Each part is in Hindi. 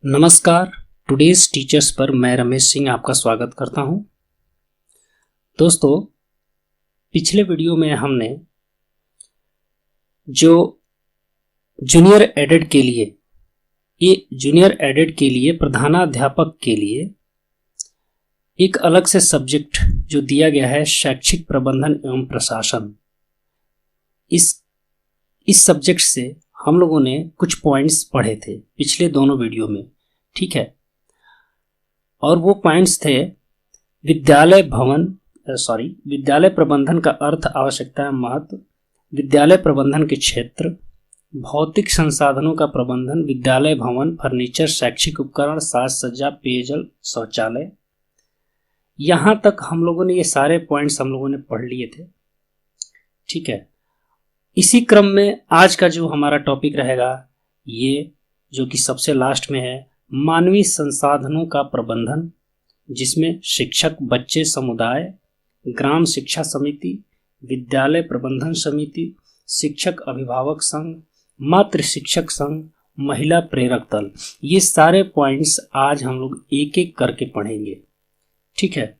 नमस्कार। टुडेज टीचर्स पर मैं रमेश सिंह आपका स्वागत करता हूं। दोस्तों, पिछले वीडियो में हमने जो जूनियर एडेड के लिए प्रधानाध्यापक के लिए एक अलग से सब्जेक्ट जो दिया गया है, शैक्षिक प्रबंधन एवं प्रशासन, इस सब्जेक्ट से हम लोगों ने कुछ पॉइंट्स पढ़े थे पिछले दोनों वीडियो में, ठीक है। और वो पॉइंट्स थे विद्यालय प्रबंधन का अर्थ, आवश्यकता, महत्व, विद्यालय प्रबंधन के क्षेत्र, भौतिक संसाधनों का प्रबंधन, विद्यालय भवन, फर्नीचर, शैक्षिक उपकरण, साज सज्जा, पेयजल, शौचालय। यहाँ तक हम लोगों ने ये सारे पॉइंट्स हम लोगों ने पढ़ लिए थे, ठीक है। इसी क्रम में आज का जो हमारा टॉपिक रहेगा, ये जो कि सबसे लास्ट में है, मानवीय संसाधनों का प्रबंधन, जिसमें शिक्षक, बच्चे, समुदाय, ग्राम शिक्षा समिति, विद्यालय प्रबंधन समिति, शिक्षक अभिभावक संघ, मातृ शिक्षक संघ, महिला प्रेरक दल, ये सारे पॉइंट्स आज हम लोग एक एक करके पढ़ेंगे, ठीक है।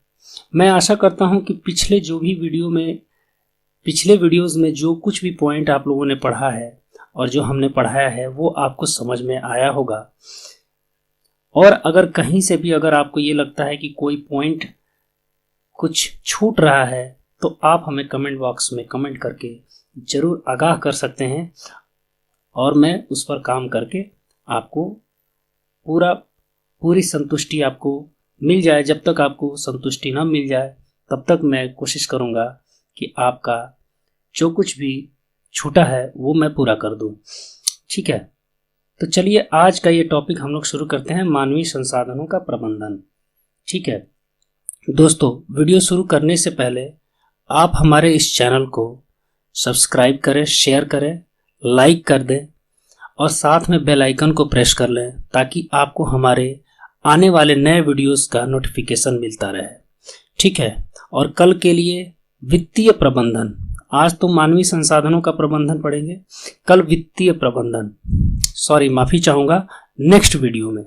मैं आशा करता हूं कि पिछले वीडियोस में जो कुछ भी पॉइंट आप लोगों ने पढ़ा है और जो हमने पढ़ाया है वो आपको समझ में आया होगा। और अगर कहीं से भी अगर आपको ये लगता है कि कोई पॉइंट कुछ छूट रहा है, तो आप हमें कमेंट बॉक्स में कमेंट करके ज़रूर आगाह कर सकते हैं, और मैं उस पर काम करके आपको पूरी संतुष्टि आपको मिल जाए। जब तक आपको संतुष्टि ना मिल जाए तब तक मैं कोशिश करूँगा कि आपका जो कुछ भी छूटा है वो मैं पूरा कर दूँ, ठीक है। तो चलिए आज का ये टॉपिक हम लोग शुरू करते हैं, मानवीय संसाधनों का प्रबंधन, ठीक है। दोस्तों, वीडियो शुरू करने से पहले आप हमारे इस चैनल को सब्सक्राइब करें, शेयर करें, लाइक कर दें और साथ में बेल आइकन को प्रेस कर लें, ताकि आपको हमारे आने वाले नए वीडियोस का नोटिफिकेशन मिलता रहे, ठीक है। और कल के लिए वित्तीय प्रबंधन, आज तो मानवीय संसाधनों का प्रबंधन पढ़ेंगे, कल वित्तीय प्रबंधन, माफी चाहूँगा, नेक्स्ट वीडियो में,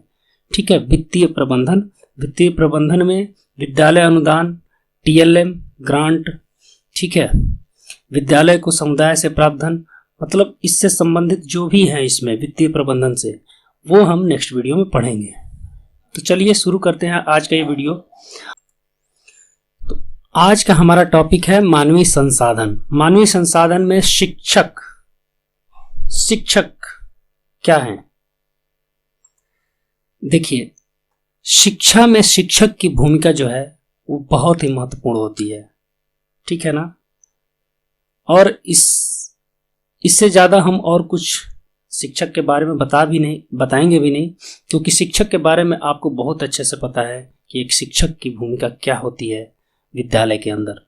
ठीक है। वित्तीय प्रबंधन में विद्यालय अनुदान, TLM ग्रांट, ठीक है, विद्यालय को समुदाय से प्राप्त धन, मतलब इससे संबंधित जो भी है इसमें वित्तीय प्रबंधन से, वो हम नेक्स्ट वीडियो में पढ़ेंगे। तो चलिए शुरू करते हैं आज का ये वीडियो। तो आज का हमारा टॉपिक है मानवीय संसाधन। मानवीय संसाधन में शिक्षक क्या है? देखिए, शिक्षा में शिक्षक की भूमिका जो है वो बहुत ही महत्वपूर्ण होती है, ठीक है ना। और इससे ज्यादा हम और कुछ शिक्षक के बारे में बताएंगे भी नहीं, क्योंकि शिक्षक के बारे में आपको बहुत अच्छे से पता है कि एक शिक्षक की भूमिका क्या होती है विद्यालय के अंदर,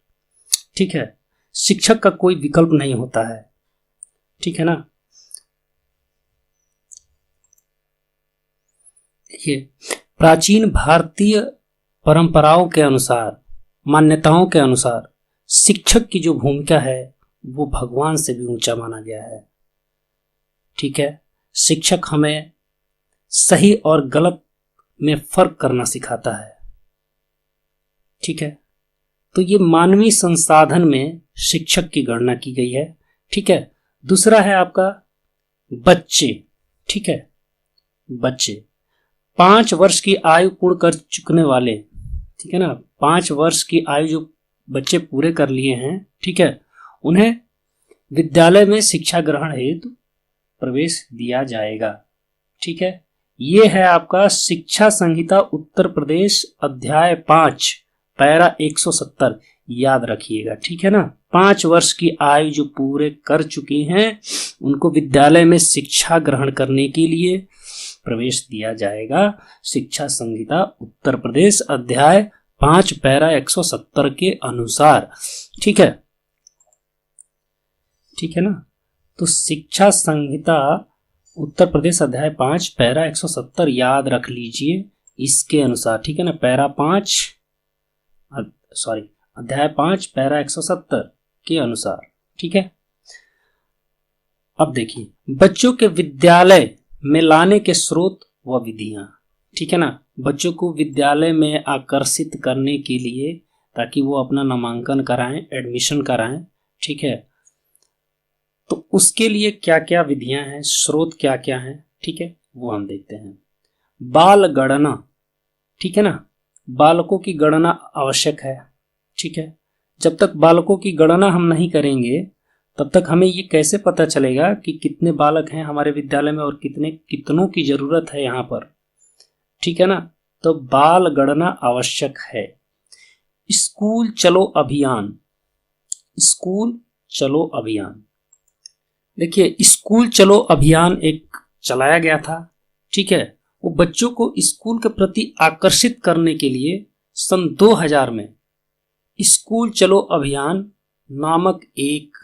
ठीक है। शिक्षक का कोई विकल्प नहीं होता है, ठीक है ना। देखिए, प्राचीन भारतीय परंपराओं के अनुसार, मान्यताओं के अनुसार, शिक्षक की जो भूमिका है वो भगवान से भी ऊंचा माना गया है, ठीक है। शिक्षक हमें सही और गलत में फर्क करना सिखाता है, ठीक है। तो ये मानवीय संसाधन में शिक्षक की गणना की गई है, ठीक है। दूसरा है आपका बच्चे, ठीक है। बच्चे 5 वर्ष की आयु पूर्ण कर चुकने वाले, ठीक है ना, 5 वर्ष की आयु जो बच्चे पूरे कर लिए हैं, ठीक है, उन्हें विद्यालय में शिक्षा ग्रहण हेतु प्रवेश दिया जाएगा, ठीक है। ये है आपका शिक्षा संहिता उत्तर प्रदेश अध्याय 5 पैरा 170, याद रखिएगा, ठीक है ना। 5 वर्ष की आयु जो पूरे कर चुकी हैं उनको विद्यालय में शिक्षा ग्रहण करने के लिए प्रवेश दिया जाएगा, शिक्षा संहिता उत्तर प्रदेश अध्याय 5 पैरा 170 के अनुसार, ठीक है, ठीक है ना। तो शिक्षा संहिता उत्तर प्रदेश अध्याय 5 पैरा 170 याद रख लीजिए, इसके अनुसार, ठीक है ना। अध्याय 5 पैरा 170 के अनुसार, ठीक है। अब देखिए, बच्चों के विद्यालय में लाने के स्रोत व विधियां, ठीक है ना, बच्चों को विद्यालय में आकर्षित करने के लिए, ताकि वो अपना नामांकन कराएं, एडमिशन कराएं। ठीक है, तो उसके लिए क्या क्या विधियां हैं, स्रोत क्या क्या हैं, ठीक है, वो हम देखते हैं। बाल गणना, ठीक है ना, बालकों की गणना आवश्यक है। ठीक है, जब तक बालकों की गणना हम नहीं करेंगे तब तक हमें ये कैसे पता चलेगा कि कितने बालक हैं हमारे विद्यालय में और कितनों की जरूरत है यहाँ पर। ठीक है ना, तो बाल गणना आवश्यक है। स्कूल चलो अभियान, स्कूल चलो अभियान, देखिए स्कूल चलो अभियान एक चलाया गया था। ठीक है, वो बच्चों को स्कूल के प्रति आकर्षित करने के लिए सन 2000 में स्कूल चलो अभियान नामक एक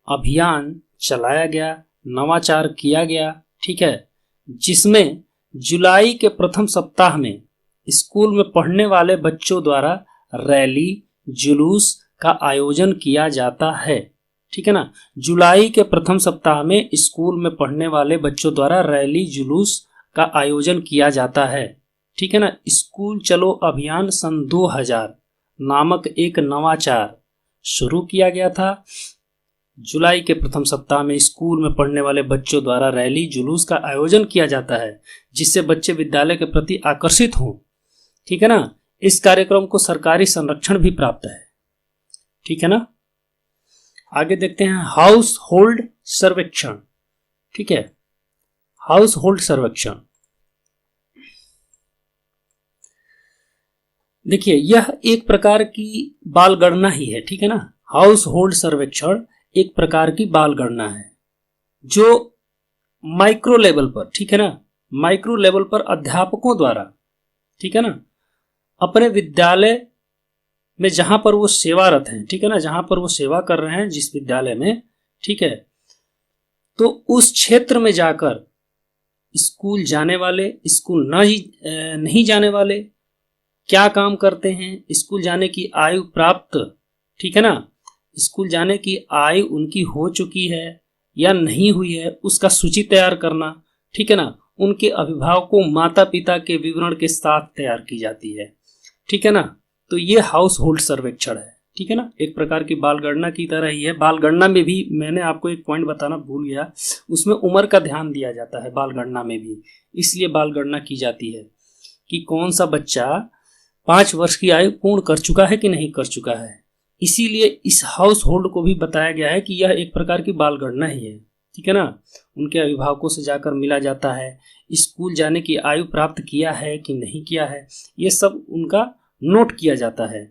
अभियान चलाया गया, नवाचार किया गया। ठीक है, जिसमें जुलाई के प्रथम सप्ताह में स्कूल में पढ़ने वाले बच्चों द्वारा रैली जुलूस का आयोजन किया जाता है। ठीक है ना, जुलाई के प्रथम सप्ताह में स्कूल में पढ़ने वाले बच्चों द्वारा रैली जुलूस का आयोजन किया जाता है। ठीक है ना, स्कूल चलो अभियान सन 2000 नामक एक नवाचार शुरू किया गया था। जुलाई के प्रथम सप्ताह में स्कूल में पढ़ने वाले बच्चों द्वारा रैली जुलूस का आयोजन किया जाता है, जिससे बच्चे विद्यालय के प्रति आकर्षित हों। ठीक है ना, इस कार्यक्रम को सरकारी संरक्षण भी प्राप्त है। ठीक है ना, आगे देखते हैं हाउस होल्ड सर्वेक्षण। ठीक है, हाउस होल्ड सर्वेक्षण, देखिए यह एक प्रकार की बाल गणना ही है। ठीक है ना, हाउस होल्ड सर्वेक्षण एक प्रकार की बाल गणना है जो माइक्रो लेवल पर, ठीक है ना, माइक्रो लेवल पर अध्यापकों द्वारा, ठीक है ना, अपने विद्यालय में जहां पर वो सेवारत हैं, ठीक है ना, जहां पर वो सेवा कर रहे हैं जिस विद्यालय में, ठीक है, तो उस क्षेत्र में जाकर स्कूल जाने वाले, स्कूल नहीं जाने वाले क्या काम करते हैं, स्कूल जाने की आयु प्राप्त, ठीक है ना, स्कूल जाने की आयु उनकी हो चुकी है या नहीं हुई है उसका सूची तैयार करना। ठीक है ना, उनके अभिभावकों माता पिता के विवरण के साथ तैयार की जाती है। ठीक है ना, तो ये हाउस होल्ड सर्वेक्षण है। ठीक है ना, एक प्रकार की बाल गणना की तरह ही है। बाल गणना में भी मैंने आपको एक पॉइंट बताना भूल गया, उसमें उम्र का ध्यान दिया जाता है बाल गणना में भी, इसलिए बाल गणना की जाती है कि कौन सा बच्चा 5 वर्ष की आयु पूर्ण कर चुका है कि नहीं कर चुका है। इसीलिए इस हाउस होल्ड को भी बताया गया है कि यह एक प्रकार की बाल गणना ही है। ठीक है ना, उनके अभिभावकों से जाकर मिला जाता है, स्कूल जाने की आयु प्राप्त किया है कि नहीं किया है, ये सब उनका नोट किया जाता है।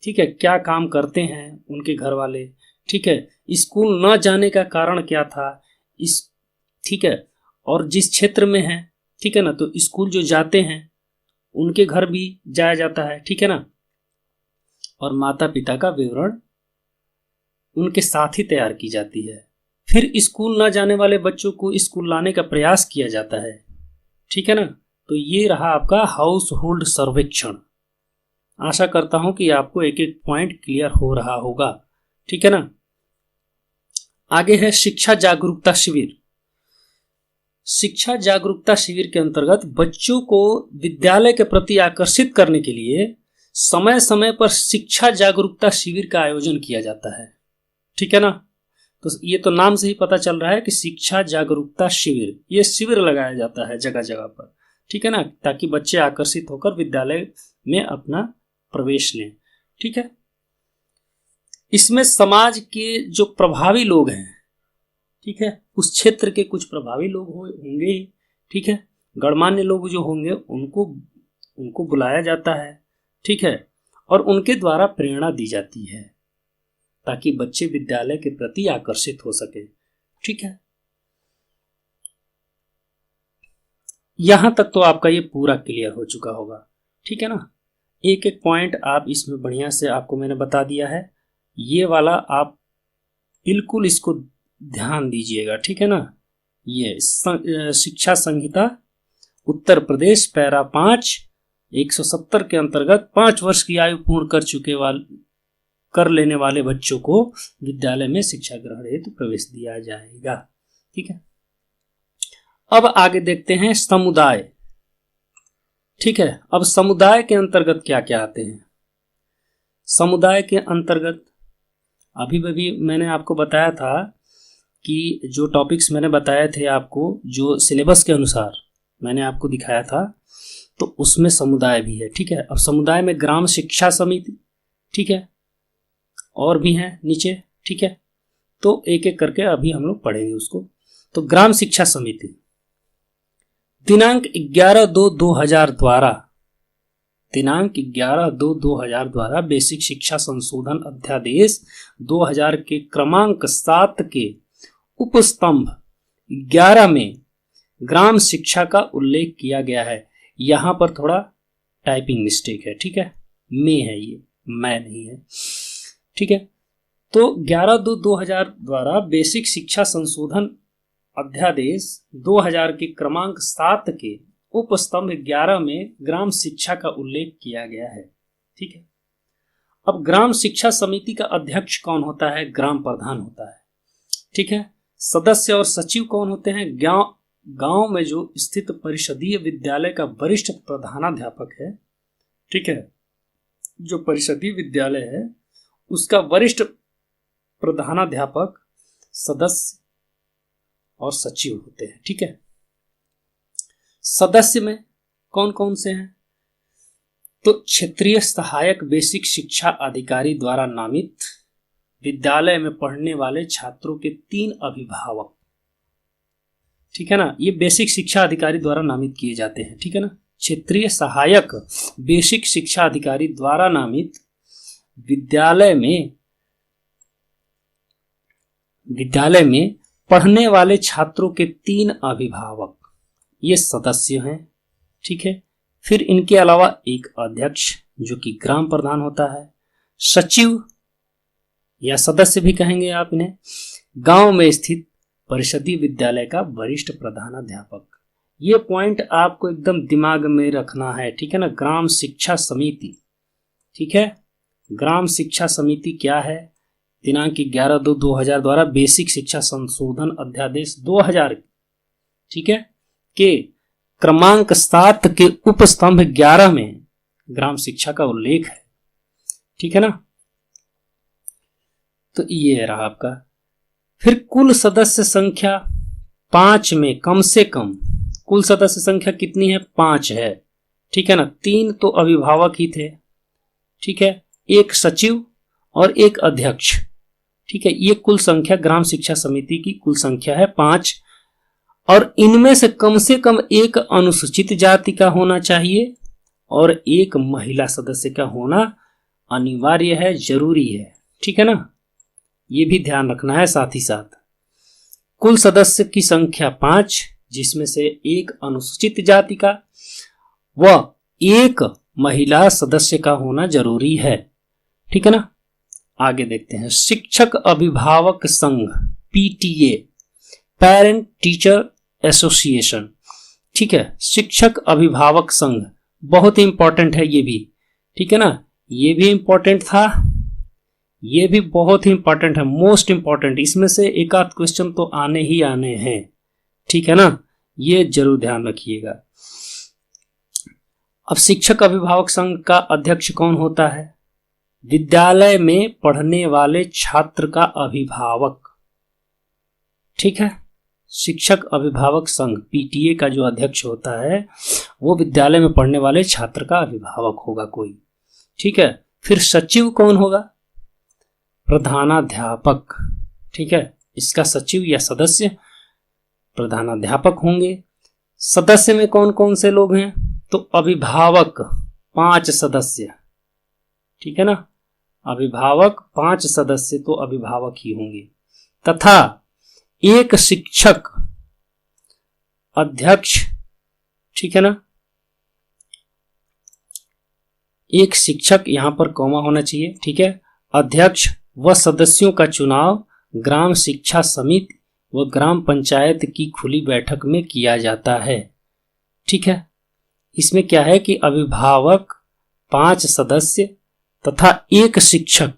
ठीक है, क्या काम करते हैं उनके घर वाले, ठीक है, स्कूल न जाने का कारण क्या था, इस, ठीक है, और जिस क्षेत्र में है, ठीक है ना, तो स्कूल जो जाते हैं उनके घर भी जाया जाता है। ठीक है ना, और माता पिता का विवरण उनके साथ ही तैयार की जाती है। फिर स्कूल ना जाने वाले बच्चों को स्कूल लाने का प्रयास किया जाता है। ठीक है ना, तो ये रहा आपका हाउस होल्ड सर्वेक्षण। आशा करता हूं कि आपको एक एक पॉइंट क्लियर हो रहा होगा। ठीक है ना, आगे है शिक्षा जागरूकता शिविर। शिक्षा जागरूकता शिविर के अंतर्गत बच्चों को विद्यालय के प्रति आकर्षित करने के लिए समय समय पर शिक्षा जागरूकता शिविर का आयोजन किया जाता है। ठीक है ना, तो ये तो नाम से ही पता चल रहा है कि शिक्षा जागरूकता शिविर, ये शिविर लगाया जाता है जगह जगह पर। ठीक है ना, ताकि बच्चे आकर्षित होकर विद्यालय में अपना प्रवेश लें। ठीक है, इसमें समाज के जो प्रभावी लोग हैं, ठीक है, उस क्षेत्र के कुछ प्रभावी लोग होंगे, ठीक है, गणमान्य लोग जो होंगे उनको बुलाया जाता है। ठीक है, और उनके द्वारा प्रेरणा दी जाती है ताकि बच्चे विद्यालय के प्रति आकर्षित हो सके। ठीक है, यहां तक तो आपका ये पूरा क्लियर हो चुका होगा। ठीक है ना, एक एक पॉइंट आप इसमें बढ़िया से आपको मैंने बता दिया है। ये वाला आप बिल्कुल इसको ध्यान दीजिएगा। ठीक है ना, ये शिक्षा संहिता उत्तर प्रदेश पैरा 5 170 के अंतर्गत 5 वर्ष की आयु पूर्ण कर लेने वाले बच्चों को विद्यालय में शिक्षा ग्रहण हेतु प्रवेश दिया जाएगा। ठीक है, अब आगे देखते हैं समुदाय। ठीक है। अब समुदाय के अंतर्गत क्या क्या आते हैं? समुदाय के अंतर्गत अभी भी मैंने आपको बताया था कि जो टॉपिक्स मैंने बताए थे आपको, जो सिलेबस के अनुसार मैंने आपको दिखाया था, तो उसमें समुदाय भी है। ठीक है। अब समुदाय में ग्राम शिक्षा समिति, ठीक है, और भी हैं नीचे। ठीक है। तो एक एक करके अभी हम लोग पढ़ेंगे उसको। तो ग्राम शिक्षा समिति दिनांक 11/2/2000 द्वारा, दिनांक 11/2/2000 द्वारा बेसिक शिक्षा संशोधन अध्यादेश 2000 के क्रमांक 7 के उपस्तंभ 11 में ग्राम शिक्षा का उल्लेख किया गया है। यहां पर थोड़ा टाइपिंग मिस्टेक है। ठीक है, में है, ये मैं नहीं है। ठीक है। तो 11/2/2000 द्वारा बेसिक शिक्षा संशोधन अध्यादेश 2000 के क्रमांक 7 के उपस्तंभ 11 में ग्राम शिक्षा का उल्लेख किया गया है। ठीक है। अब ग्राम शिक्षा समिति का अध्यक्ष कौन होता है? ग्राम प्रधान होता है। ठीक है। सदस्य और सचिव कौन होते हैं? गांव में जो स्थित परिषदीय विद्यालय का वरिष्ठ प्रधानाध्यापक है, ठीक है, जो परिषदीय विद्यालय है उसका वरिष्ठ प्रधानाध्यापक, सदस्य और सचिव होते हैं। ठीक है। सदस्य में कौन कौन से हैं? तो क्षेत्रीय सहायक बेसिक शिक्षा अधिकारी द्वारा नामित विद्यालय में पढ़ने वाले छात्रों के 3 अभिभावक, ठीक है ना, ये बेसिक शिक्षा अधिकारी द्वारा नामित किए जाते हैं। ठीक है ना। क्षेत्रीय सहायक बेसिक शिक्षा अधिकारी द्वारा नामित विद्यालय में पढ़ने वाले छात्रों के 3 अभिभावक, ये सदस्य हैं। ठीक है। फिर इनके अलावा एक अध्यक्ष जो कि ग्राम प्रधान होता है, सचिव या सदस्य भी कहेंगे आप इन्हें, गांव में स्थित परिषदीय विद्यालय का वरिष्ठ प्रधानाध्यापक। ये पॉइंट आपको एकदम दिमाग में रखना है। ठीक है ना। ग्राम शिक्षा समिति, ठीक है, ग्राम शिक्षा समिति क्या है? दिनांक 11/2/2000 द्वारा बेसिक शिक्षा संशोधन अध्यादेश 2000, ठीक है, के क्रमांक 7 के उपस्तंभ 11 में ग्राम शिक्षा का उल्लेख है। ठीक है ना। तो ये रहा आपका। फिर कुल सदस्य संख्या 5 में कम से कम कुल सदस्य संख्या कितनी है? 5 है। ठीक है ना। 3 तो अभिभावक ही थे, ठीक है, एक सचिव और एक अध्यक्ष। ठीक है। ये कुल संख्या ग्राम शिक्षा समिति की कुल संख्या है 5, और इनमें से कम एक अनुसूचित जाति का होना चाहिए और एक महिला सदस्य का होना अनिवार्य है, जरूरी है। ठीक है ना। ये भी ध्यान रखना है। साथ ही साथ कुल सदस्य की संख्या 5, जिसमें से एक अनुसूचित जाति का व एक महिला सदस्य का होना जरूरी है। ठीक है ना। आगे देखते हैं। शिक्षक अभिभावक संघ, पीटीए, पेरेंट टीचर एसोसिएशन। ठीक है। शिक्षक अभिभावक संघ बहुत ही इंपॉर्टेंट है ये भी। ठीक है ना। ये भी इंपॉर्टेंट था, ये भी बहुत ही इंपॉर्टेंट है, मोस्ट इंपॉर्टेंट। इसमें से एक आध क्वेश्चन तो आने ही आने हैं। ठीक है ना। ये जरूर ध्यान रखिएगा। अब शिक्षक अभिभावक संघ का अध्यक्ष कौन होता है? विद्यालय में पढ़ने वाले छात्र का अभिभावक। ठीक है। शिक्षक अभिभावक संघ पीटीए का जो अध्यक्ष होता है वो विद्यालय में पढ़ने वाले छात्र का अभिभावक होगा कोई। ठीक है। फिर सचिव कौन होगा? प्रधानाध्यापक। ठीक है। इसका सचिव या सदस्य प्रधानाध्यापक होंगे। सदस्य में कौन कौन से लोग हैं? तो अभिभावक 5 सदस्य। ठीक है ना। अभिभावक 5 सदस्य तो अभिभावक ही होंगे, तथा एक शिक्षक अध्यक्ष। ठीक है ना। एक शिक्षक, यहां पर कॉमा होना चाहिए। ठीक है। अध्यक्ष व सदस्यों का चुनाव ग्राम शिक्षा समिति व ग्राम पंचायत की खुली बैठक में किया जाता है। ठीक है। इसमें क्या है कि अभिभावक, 5 सदस्य तथा एक शिक्षक,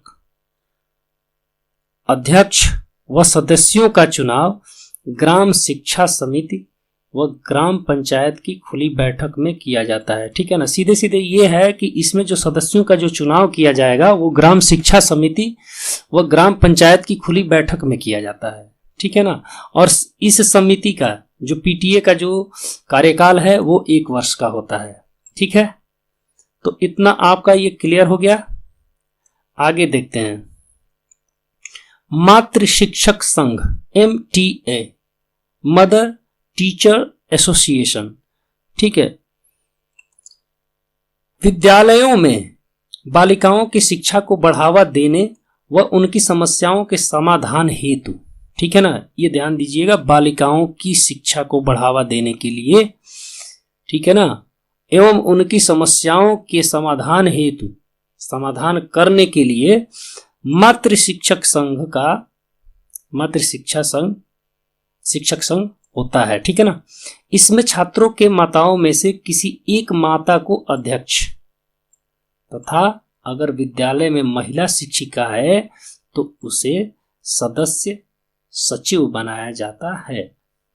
अध्यक्ष व सदस्यों का चुनाव ग्राम शिक्षा समिति वह ग्राम पंचायत की खुली बैठक में किया जाता है। ठीक है ना, सीधे सीधे ये है कि इसमें जो सदस्यों का जो चुनाव किया जाएगा वो ग्राम शिक्षा समिति व ग्राम पंचायत की खुली बैठक में किया जाता है। ठीक है ना, और इस समिति का जो पीटीए का जो कार्यकाल है वो 1 वर्ष का होता है। ठीक है, तो इतना आपका ये क्लियर हो गया। आगे देखते हैं, मातृ शिक्षक संघ MTA, मदर टीचर एसोसिएशन। ठीक है, विद्यालयों में बालिकाओं की शिक्षा को बढ़ावा देने व उनकी समस्याओं के समाधान हेतु, ठीक है ना, ये ध्यान दीजिएगा, बालिकाओं की शिक्षा को बढ़ावा देने के लिए, ठीक है ना, एवं उनकी समस्याओं के समाधान हेतु, समाधान करने के लिए मातृ शिक्षक संघ होता है। ठीक है ना, इसमें छात्रों के माताओं में से किसी एक माता को अध्यक्ष तथा अगर विद्यालय में महिला शिक्षिका है तो उसे सदस्य सचिव बनाया जाता है।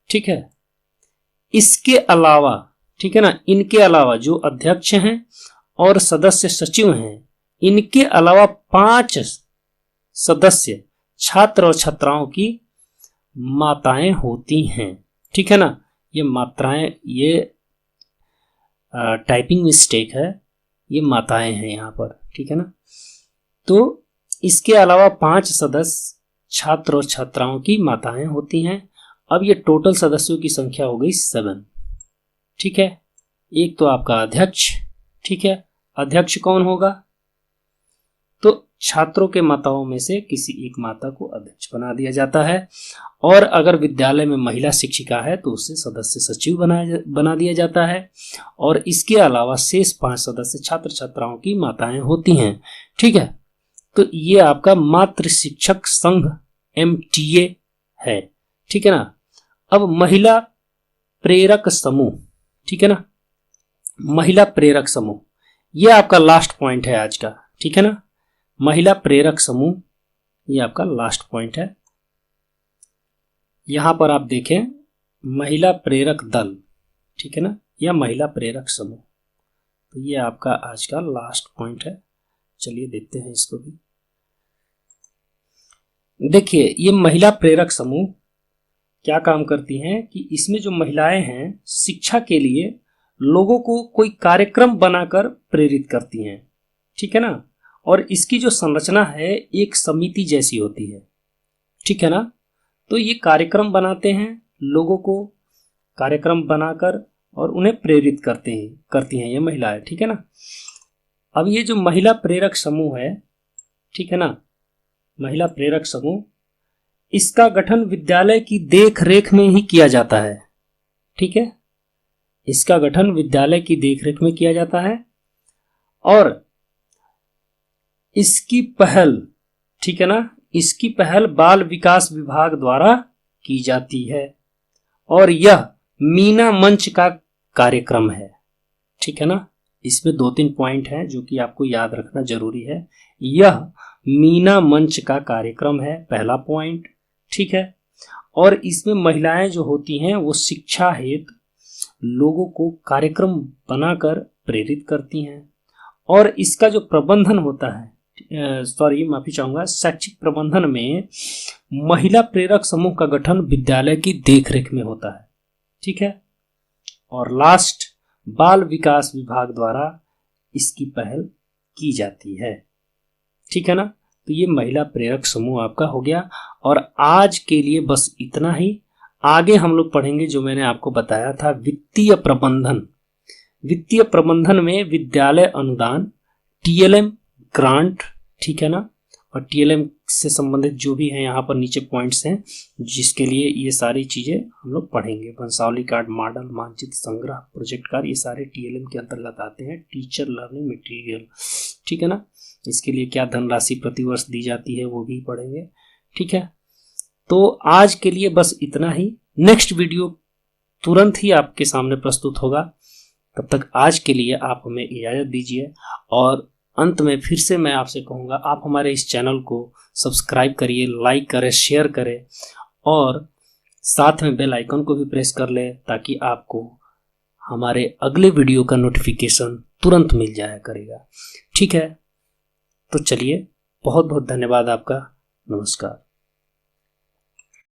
ठीक है, इसके अलावा, ठीक है ना, इनके अलावा जो अध्यक्ष हैं और सदस्य सचिव हैं, इनके अलावा 5 सदस्य छात्र और छात्राओं की माताएं होती हैं। ठीक है ना, ये मात्राएं, ये टाइपिंग मिस्टेक है, ये माताएं हैं यहाँ पर। ठीक है ना, तो इसके अलावा 5 सदस्य छात्र और छात्राओं की माताएं होती हैं। अब ये टोटल सदस्यों की संख्या हो गई 7। ठीक है, एक तो आपका अध्यक्ष, ठीक है, अध्यक्ष कौन होगा, तो छात्रों के माताओं में से किसी एक माता को अध्यक्ष बना दिया जाता है, और अगर विद्यालय में महिला शिक्षिका है तो उसे सदस्य सचिव बना दिया जाता है, और इसके अलावा शेष 5 सदस्य छात्र छात्राओं की माताएं होती हैं। ठीक है, तो ये आपका मातृ शिक्षक संघ MTA है। ठीक है ना, अब महिला प्रेरक समूह, ठीक है ना, महिला प्रेरक समूह, ये आपका लास्ट पॉइंट है आज का। ठीक है ना, महिला प्रेरक समूह ये आपका लास्ट पॉइंट है। यहां पर आप देखें, महिला प्रेरक दल, ठीक है ना, या महिला प्रेरक समूह, तो ये आपका आज का लास्ट पॉइंट है। चलिए देखते हैं इसको भी। देखिए, ये महिला प्रेरक समूह क्या काम करती हैं कि इसमें जो महिलाएं हैं शिक्षा के लिए लोगों को कोई कार्यक्रम बनाकर प्रेरित करती हैं। ठीक है ना, और इसकी जो संरचना है एक समिति जैसी होती है। ठीक है ना, तो ये कार्यक्रम बनाते हैं, लोगों को कार्यक्रम बनाकर और उन्हें प्रेरित करती हैं ये महिलाएं। ठीक है ना, अब ये जो महिला प्रेरक समूह है, ठीक है ना, महिला प्रेरक समूह, इसका गठन विद्यालय की देख रेख में ही किया जाता है। ठीक है, इसका गठन विद्यालय की देख रेख में किया जाता है, और इसकी पहल, ठीक है ना, इसकी पहल बाल विकास विभाग द्वारा की जाती है, और यह मीना मंच का कार्यक्रम है। ठीक है ना, इसमें 2-3 पॉइंट हैं जो कि आपको याद रखना जरूरी है। यह मीना मंच का कार्यक्रम है, पहला पॉइंट। ठीक है, और इसमें महिलाएं जो होती हैं वो शिक्षा हेतु लोगों को कार्यक्रम बनाकर प्रेरित करती हैं, और इसका जो प्रबंधन होता है, माफी चाहूंगा, शैक्षिक प्रबंधन में महिला प्रेरक समूह का गठन विद्यालय की देखरेख में होता है। ठीक है, और लास्ट, बाल विकास विभाग द्वारा इसकी पहल की जाती है। ठीक है ना, तो ये महिला प्रेरक समूह आपका हो गया। और आज के लिए बस इतना ही। आगे हम लोग पढ़ेंगे जो मैंने आपको बताया था, वित्तीय प्रबंधन। वित्तीय प्रबंधन में विद्यालय अनुदान, TLM ग्रांट, ठीक है ना, और TLM से संबंधित जो भी है यहाँ पर नीचे पॉइंट्स हैं, जिसके लिए ये सारी चीजें हम लोग पढ़ेंगे। वंशावली कार्ड, मॉडल, मानचित्र संग्रह, प्रोजेक्ट कार्ड, ये सारे TLM के अंतर्गत आते हैं। टीचर लर्निंग मटेरियल, ठीक है ना, इसके लिए क्या धनराशि प्रतिवर्ष दी जाती है वो भी पढ़ेंगे। ठीक है, तो आज के लिए बस इतना ही। नेक्स्ट वीडियो तुरंत ही आपके सामने प्रस्तुत होगा। तब तक आज के लिए आप हमें इजाजत दीजिए, और अंत में फिर से मैं आपसे कहूँगा, आप हमारे इस चैनल को सब्सक्राइब करिए, लाइक करें, शेयर करें, और साथ में बेल आइकन को भी प्रेस कर ले ताकि आपको हमारे अगले वीडियो का नोटिफिकेशन तुरंत मिल जाया करेगा। ठीक है, तो चलिए, बहुत बहुत धन्यवाद आपका। नमस्कार।